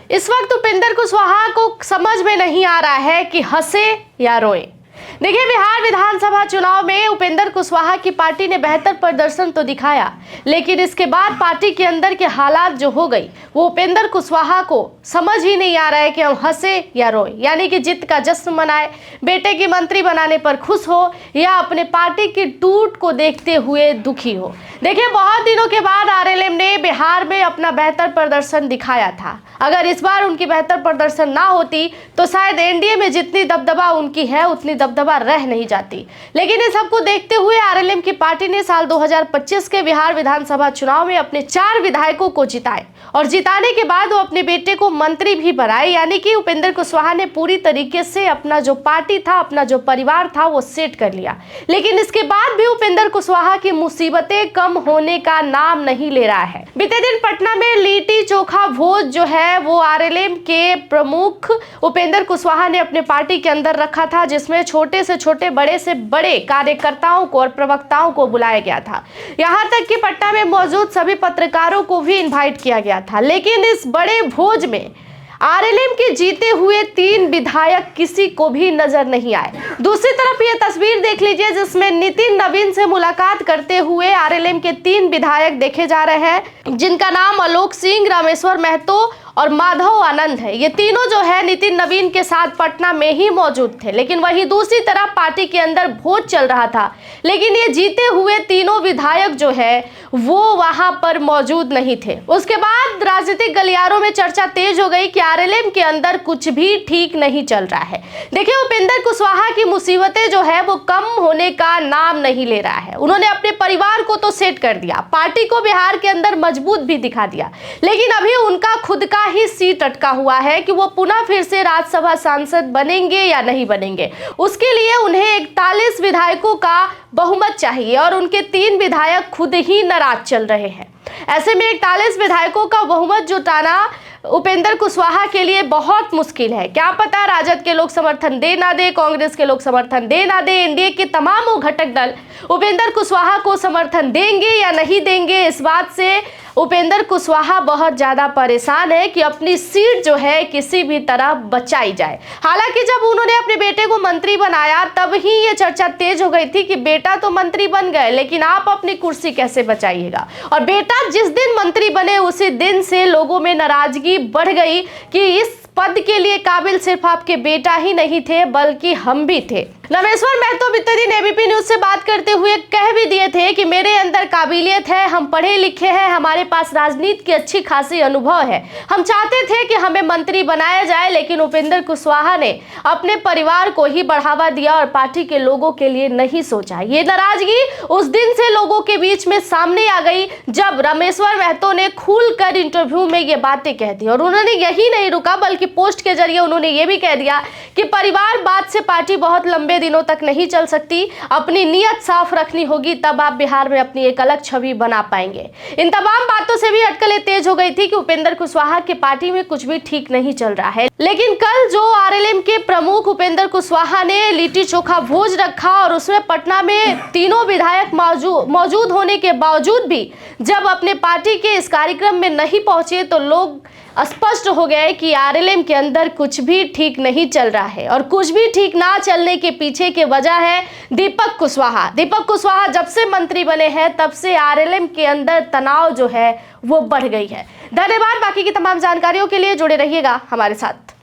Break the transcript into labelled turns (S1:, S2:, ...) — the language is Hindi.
S1: इस वक्त उपेंद्र कुशवाहा को समझ में नहीं आ रहा है कि हंसे या रोए। देखिए, बिहार विधानसभा चुनाव में उपेंद्र कुशवाहा की पार्टी ने बेहतर प्रदर्शन तो दिखाया, लेकिन इसके बाद पार्टी के अंदर के हालात जो हो गई वो उपेंद्र कुशवाहा को समझ ही नहीं आ रहा है कि हम हंसे या रोए। यानी कि जीत का जश्न मनाए, बेटे की मंत्री बनाने पर खुश हो या अपने पार्टी की टूट को देखते हुए दुखी हो। देखिए, बहुत दिनों के बाद आरएलएम ने बिहार में अपना बेहतर प्रदर्शन दिखाया था। अगर इस बार उनकी बेहतर प्रदर्शन ना होती तो शायद एनडीए में जितनी दबदबा उनकी है उतनी दबदबा रह नहीं जाती। लेकिन इस सबको देखते हुए आरएलएम की पार्टी ने साल 2025 के बिहार विधानसभा चुनाव में अपने 4 विधायकों को जिताए और जिताने के बाद वो अपने बेटे को मंत्री भी बनाए। यानी कि उपेंद्र कुशवाहा ने पूरी तरीके से अपना जो पार्टी था, अपना जो परिवार था वो सेट कर लिया। लेकिन इसके बाद भी उपेंद्र कुशवाहा की मुसीबतें कम होने का नाम नहीं ले रहा है। बीते दिन पटना में लिट्टी चोखा भोज जो है वो आरएलएम के प्रमुख उपेंद्र कुशवाहा ने अपने पार्टी के अंदर रखा था, जिसमें छोटे से छोटे, बड़े से बड़े कार्यकर्ताओं को और प्रवक्ताओं को बुलाया गया था। यहां तक कि पटना में मौजूद सभी पत्रकारों को भी इनवाइट किया गया था। लेकिन इस बड़े भोज में आरएलएम के जीते हुए 3 विधायक किसी को भी नजर नहीं आए। दूसरी तरफ ये तस्वीर देख लीजिए, जिसमें नितिन नवीन से मुलाकात करते हुए आरएलएम के 3 विधायक देखे जा रहे हैं, जिनका नाम आलोक सिंह, रामेश्वर महतो और माधव आनंद है। ये तीनों जो है नितिन नवीन के साथ पटना में ही मौजूद थे। लेकिन वहीं दूसरी तरफ पार्टी के अंदर भोज चल रहा था, लेकिन ये जीते हुए तीनों विधायक जो है वो वहां पर मौजूद नहीं थे। उसके बाद राजनीतिक गलियारों में चर्चा तेज हो गई कि आरएलएम के अंदर कुछ भी ठीक नहीं चल रहा है। देखिए, उपेंद्र कुशवाहा की मुसीबतें जो है वो कम होने का नाम नहीं ले रहा है। उन्होंने अपने परिवार को तो सेट कर दिया, पार्टी को बिहार के अंदर मजबूत भी दिखा दिया, लेकिन अभी उनका खुद का ही सीट अटका हुआ है कि वो पुनः फिर से राज्यसभा सांसद बनेंगे या नहीं बनेंगे। उसके लिए उन्हें 41 विधायकों का बहुमत चाहिए और उनके 3 विधायक खुद ही नाराज चल रहे हैं। ऐसे में 41 विधायकों का बहुमत जुटाना उपेंद्र कुशवाहा के लिए बहुत मुश्किल है। क्या पता राजद के लोग समर्थन दे ना दे, कांग्रेस के लोग समर्थन दे ना दे, एनडीए के तमाम घटक दल उपेंद्र कुशवाहा को समर्थन देंगे या नहीं देंगे। इस बात से उपेंद्र कुशवाहा बहुत ज्यादा परेशान है कि अपनी सीट जो है किसी भी तरह बचाई जाए। हालांकि जब उन्होंने अपने बेटे को मंत्री बनाया तब ही ये चर्चा तेज हो गई थी कि बेटा तो मंत्री बन गए, लेकिन आप अपनी कुर्सी कैसे बचाइएगा। और बेटा जिस दिन मंत्री बने उसी दिन से लोगों में नाराजगी बढ़ गई कि इस पद के लिए काबिल सिर्फ आपके बेटा ही नहीं थे बल्कि हम भी थे। रामेश्वर महतो बीते दिन एबीपी न्यूज से बात करते हुए कह भी दिए थे कि मेरे अंदर काबिलियत है, हम पढ़े लिखे हैं, हमारे पास राजनीति की अच्छी खासी अनुभव है, हम चाहते थे कि हमें मंत्री बनाया जाए, लेकिन उपेंद्र कुशवाहा ने अपने परिवार को ही बढ़ावा दिया और पार्टी के लोगों के लिए नहीं सोचा। ये नाराजगी उस दिन से लोगों के बीच में सामने आ गई जब रामेश्वर महतो ने खुलकर इंटरव्यू में ये बातें कह दी। और उन्होंने यही नहीं रुका बल्कि पोस्ट के जरिए उन्होंने ये भी कह दिया कि परिवार बात से पार्टी बहुत लंबे दिनों तक नहीं चल सकती, अपनी नीयत साफ रखनी होगी, तब आप बिहार में अपनी एक अलग छवि बना पाएंगे। इन तमाम बातों से भी अटकलें तेज हो गई थी कि उपेंद्र कुशवाहा की पार्टी में कुछ भी ठीक नहीं चल रहा है। लेकिन कल जो आरएलएम के प्रमुख उपेंद्र कुशवाहा ने लिट्टी चोखा भोज रखा और उसमें पटना में तीनों विधायक मौजूद होने के बावजूद भी जब अपने पार्टी के इस कार्यक्रम में नहीं पहुंचे तो लोग स्पष्ट हो गए कि आरएलएम के अंदर कुछ भी ठीक नहीं चल रहा है। और कुछ भी ठीक ना चलने के पीछे की वजह है दीपक कुशवाहा। दीपक कुशवाहा जब से मंत्री बने हैं तब से आरएलएम के अंदर तनाव जो है वो बढ़ गई है। धन्यवाद। बाकी की तमाम जानकारियों के लिए जुड़े रहिएगा हमारे साथ।